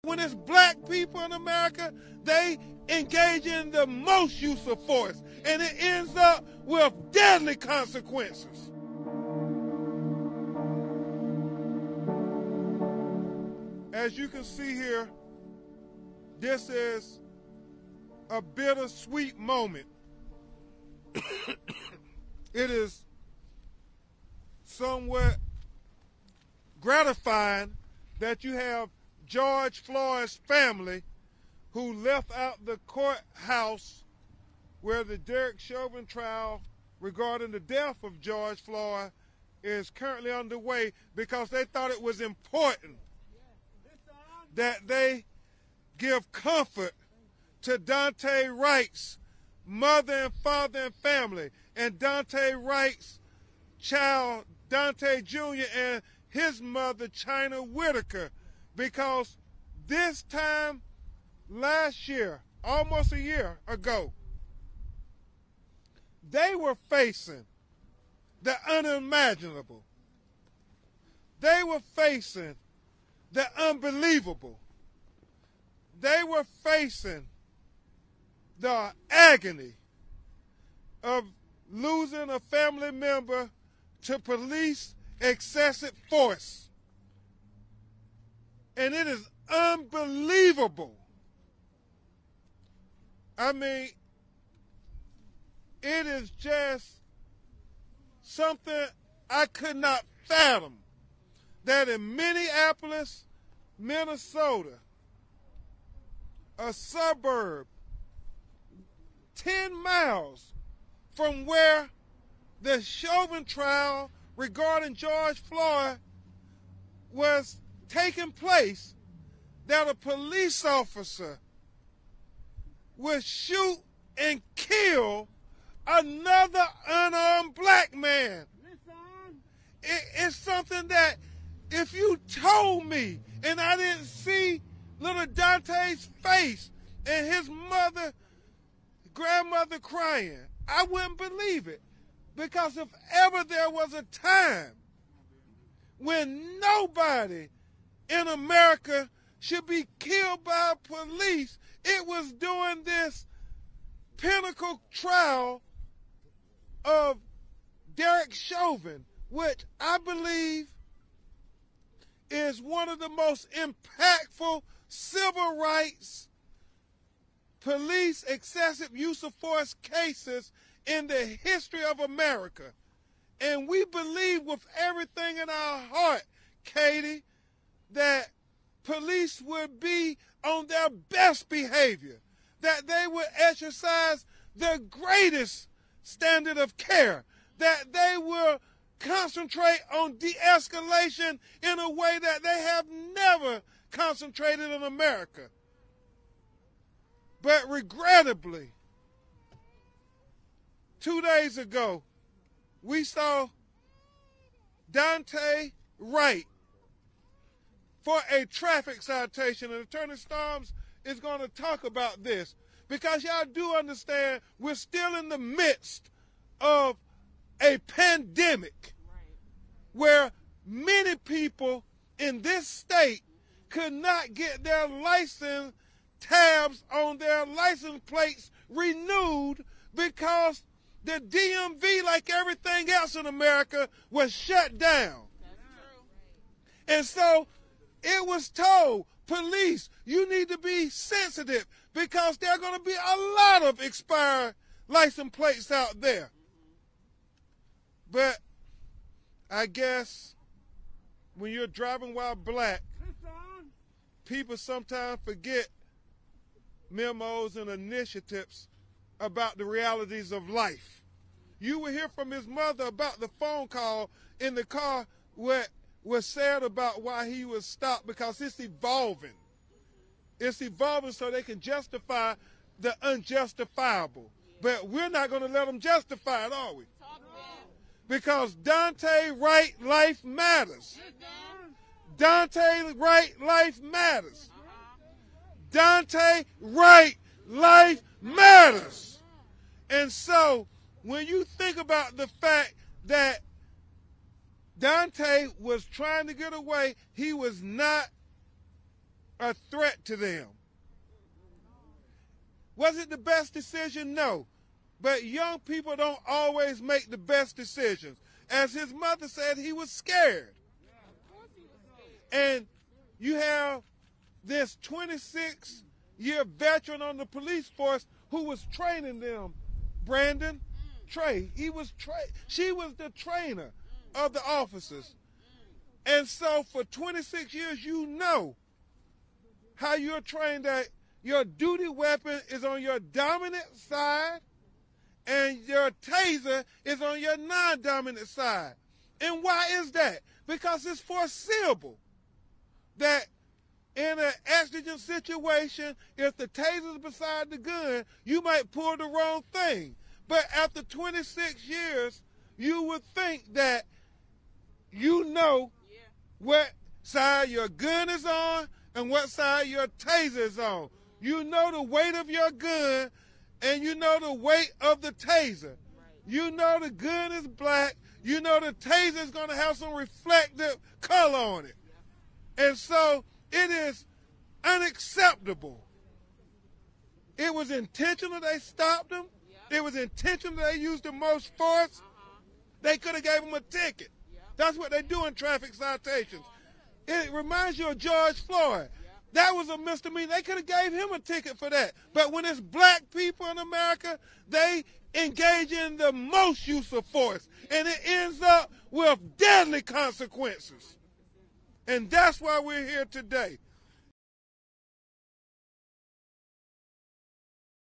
when it's black people in America, they engage in the most use of force, and it ends up with deadly consequences. As you can see here, this is a bittersweet moment. It is somewhat gratifying that you have George Floyd's family who left out the courthouse where the Derek Chauvin trial regarding the death of George Floyd is currently underway, because they thought it was important that they give comfort to Daunte Wright's mother and father and family, and Daunte Wright's child, Daunte Jr., and his mother, China Whitaker, because this time last year, almost a year ago, they were facing the unimaginable. They were facing the unbelievable. They were facing the agony of losing a family member to police excessive force. And it is unbelievable. I mean, it is just something I could not fathom, that in Minneapolis, Minnesota, a suburb 10 miles from where the Chauvin trial regarding George Floyd was taking place, that a police officer would shoot and kill another unarmed black man. It's something that if you told me and I didn't see little Daunte's face and his mother, grandmother crying, I wouldn't believe it. Because if ever there was a time when nobody in America should be killed by police, it was during this pinnacle trial of Derek Chauvin, which I believe is one of the most impactful civil rights police excessive use of force cases in the history of America. And we believe with everything in our heart, Katie, that police would be on their best behavior, that they would exercise the greatest standard of care, that they will concentrate on de-escalation in a way that they have never concentrated in America. But regrettably, 2 days ago, we saw Daunte Wright for a traffic citation, and Attorney Storms is going to talk about this, because y'all do understand we're still in the midst of a pandemic where many people in this state could not get their license tabs on their license plates renewed because the DMV, like everything else in America, was shut down. And so it was told, police, you need to be sensitive because there are going to be a lot of expired license plates out there. But I guess when you're driving while black, people sometimes forget memos and initiatives about the realities of life. You will hear from his mother about the phone call in the car what was said about why he was stopped, because it's evolving. It's evolving so they can justify the unjustifiable. But we're not going to let them justify it, are we? Because Daunte Wright life matters. Daunte Wright life matters. Daunte Wright life matters. And so when you think about the fact that Daunte was trying to get away, he was not a threat to them. Was it the best decision? No. But young people don't always make the best decisions. As his mother said, he was scared. And you have this 26-year veteran on the police force who was training them, Brandon Trey. She was the trainer of the officers. And so for 26 years, you know how you're trained that your duty weapon is on your dominant side and your taser is on your non-dominant side. And why is that? Because it's foreseeable that in an exigent situation, if the taser is beside the gun, you might pull the wrong thing. But after 26 years, you would think that you know what side your gun is on and what side your taser is on. You know the weight of your gun and you know the weight of the taser. You know the gun is black. You know the taser is going to have some reflective color on it. And so it is unacceptable. It was intentional they stopped him. It was intentional they used the most force. They could have gave him a ticket. That's what they do in traffic citations. It reminds you of George Floyd. That was a misdemeanor. They could have gave him a ticket for that. But when it's black people in America, they engage in the most use of force. And it ends up with deadly consequences. And that's why we're here today.